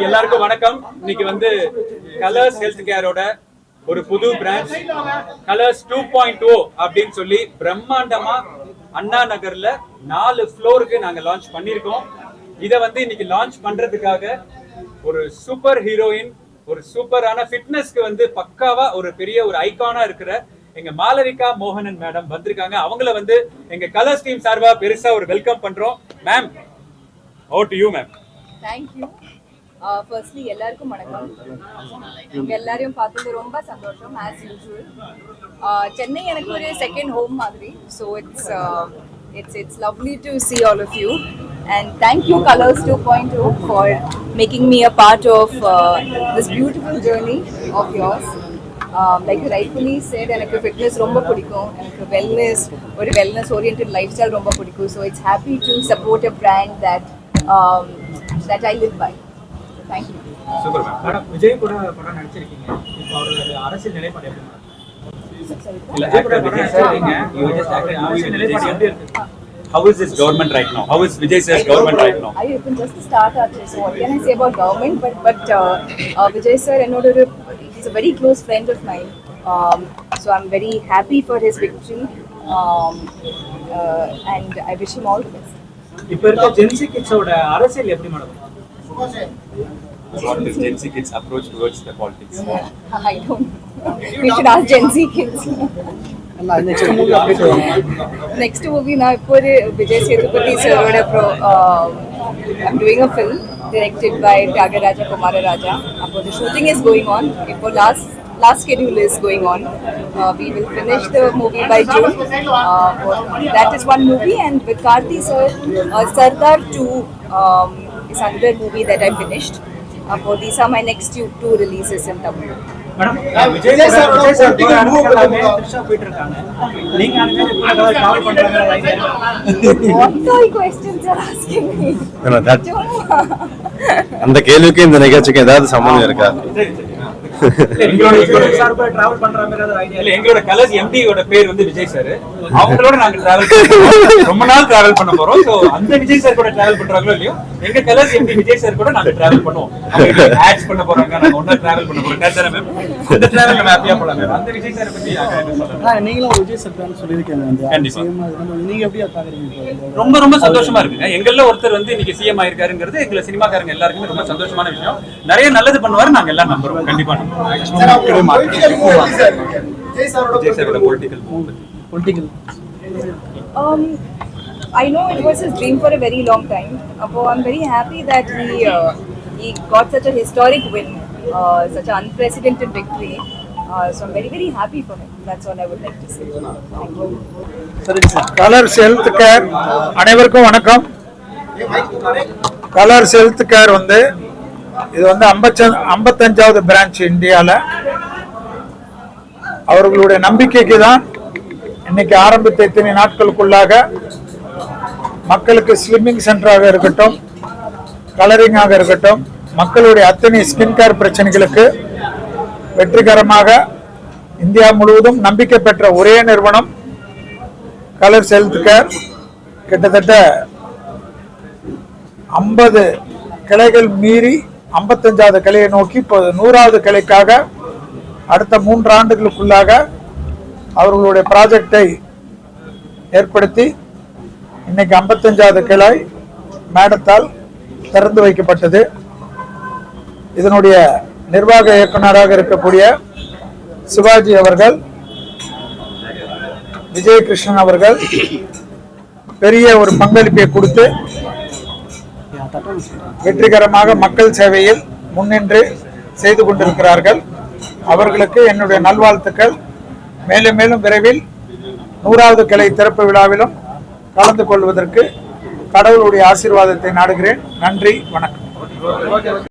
எல்லாருக்கும் வணக்கம். இன்னைக்கு வந்து கலர்ஸ் ஹெல்த் கேரோட ஒரு புது பிரான்ச் கலர்ஸ் 2.0 அப்படின்னு சொல்லி பிரம்மாண்டமா அண்ணா நகர்ல 4 ஃப்ளோருக்கு நாங்க லான்ச் பண்ணிருக்கோம். இத வந்து இன்னைக்கு லான்ச் பண்றதுக்காக ஒரு சூப்பர் ஹீரோயின், ஒரு சூப்பரான ஃபிட்னஸ்க்கு வந்து பக்காவா ஒரு பெரிய ஒரு ஐகானா இருக்கிற எங்க மாளவிகா மோகனன் மேடம் வந்திருக்காங்க. அவங்கள வந்து எங்க கலர்ஸ் டீம் சார்பா பெருசா ஒரு வெல்கம் பண்றோம். Ma'am, over to you ma'am. Thank you. Firstly, எல்லாருக்கும் வணக்கம். உங்க எல்லாரையும் பார்த்தது ரொம்ப சந்தோஷம் as usual. சென்னை எனக்கு ஒரு செகண்ட் ஹோம் மாதிரி. So it's lovely to see all of you and thank you Colors 2.0 for making me a part of this beautiful journey of yours. Like you rightfully said, எனக்கு fitness ரொம்ப பிடிக்கும், எனக்கு wellness oriented lifestyle ரொம்ப பிடிக்கும். So it's happy to support a brand that I live by. Thank you. Super ma'am. Madam, Vijay கூட படம் நடிச்சிருக்கீங்க. இப்போ அவரோட அரசியல் நிலைப்பாடு எப்படி மேடம்? இல்ல ஆக்டர் விஜய் சார் நீங்க you just acted movie with Vijay sir. How is this government right now? How is Vijay sir's government right now? I even just start actually. So what can I say about government? But Vijay sir he's a very close friend of mine. So I'm very happy for his victory. And I wish him all the best. இப்போ இருக்க gen Z கிட்ஸோட அரசியல் எப்படி madam? What is Gen Z kids approach towards the politics? I don't know. We should ask Gen Z kids. Next movie now for Vijay Sethupathi sir I'm doing a film directed by Tyagaraja Kumararaja. The shooting is going on. Last schedule is going on. We will finish the movie by June. That is one movie, and with Karthi sir, Sardar 2 is another movie that I finished. These are my next two releases in Tamil. Madam, Vijay sir Trisha போயிட்டு இருக்காங்க. நீங்க அந்த மாதிரி travel பண்றாங்க. What all questions are asking me? அந்த கேள்விக்கு இந்த நிகழ்ச்சிக்கு ஏதாவது சம்பந்தம் இருக்கா? எங்களோட கலர்ஸ் எம்டி ஓட பேர் வந்து விஜய் சார். அவங்களோட நாங்க டிராவல் ரொம்ப நாள் டிராவல் பண்ண போறோம். சோ அந்த விஜய் சார் கூட டிராவல் பண்றாங்களோ இல்லையோ, எங்க கலர்ஸ் எம்டி விஜய் சார் கூட நாங்க டிராவல் பண்ணுவோம். ஆட்ஸ் பண்ண போறாங்க, நாங்க ஒண்ணா டிராவல் பண்ண போறோம். கரெக்ட்டா மேம்? அந்த டிராவல் நம்ம ஹாப்பியா போலாம் மேம். அந்த விஜய் சார் பத்தி என்ன சொல்றீங்க? நீங்களும் விஜய் சார் தான் சொல்லிருக்கீங்க. கண்டிப்பா. நீங்க எப்படி பாக்குறீங்க? ரொம்ப சந்தோஷமா இருக்குங்க. எங்கல்ல ஒருத்தர் வந்து இன்னைக்கு சிஎம் ஆயிருக்காருங்கிறது எங்க சினிமாக்காரங்க எல்லாருக்குமே ரொம்ப சந்தோஷமான விஷயம். நிறைய நல்லது பண்ணுவாரு, நாங்க எல்லாம் நம்புறோம். கண்டிப்பா I know it was his dream for a very long time. I'm very happy that he got such a historic win, such an unprecedented victory. So I'm very happy for him. That's all I would like to say. Thank you. Colours health care அனைவருக்கும் வணக்கம். Colours health care வந்து இது வந்து 55வது branch இந்தியாவில். அவர்களுடைய நம்பிக்கைக்கு தான் இன்னைக்கு ஆரம்பித்த இத்தனை நாட்களுக்குள்ளாக மக்களுக்கு ஸ்லிம்மிங் சென்டராக இருக்கட்டும், கலரிங்காக இருக்கட்டும், மக்களுடைய அத்தனை ஸ்கின் கேர் பிரச்சனைகளுக்கு வெற்றிகரமாக இந்தியா முழுவதும் நம்பிக்கை பெற்ற ஒரே நிறுவனம் கலர்ஸ் ஹெல்த் கேர். கிட்டத்தட்ட 50 கிளைகள் மீறி 55வது கிளையை நோக்கி இப்போ 100வது கிளைக்காக அடுத்த 3 ஆண்டுகளுக்குள்ளாக அவர்களுடைய ப்ராஜெக்டை ஏற்படுத்தி இன்னைக்கு 55வது கிளை மேடத்தால் திறந்து வைக்கப்பட்டது. இதனுடைய நிர்வாக இயக்குநராக இருக்கக்கூடிய சிவாஜி அவர்கள், விஜய் கிருஷ்ணன் அவர்கள் பெரிய ஒரு பங்களிப்பை கொடுத்து வெற்றிகரமாக மக்கள் சேவையில் முன்னின்று செய்து கொண்டிருக்கிறார்கள். அவர்களுக்கு என்னுடைய நல்வாழ்த்துக்கள். மேலும் மேலும் விரைவில் 100வது கிளை திறப்பு விழாவிலும் கலந்து கொள்வதற்கு கடவுளுடைய ஆசீர்வாதத்தை நாடுகிறேன். நன்றி, வணக்கம்.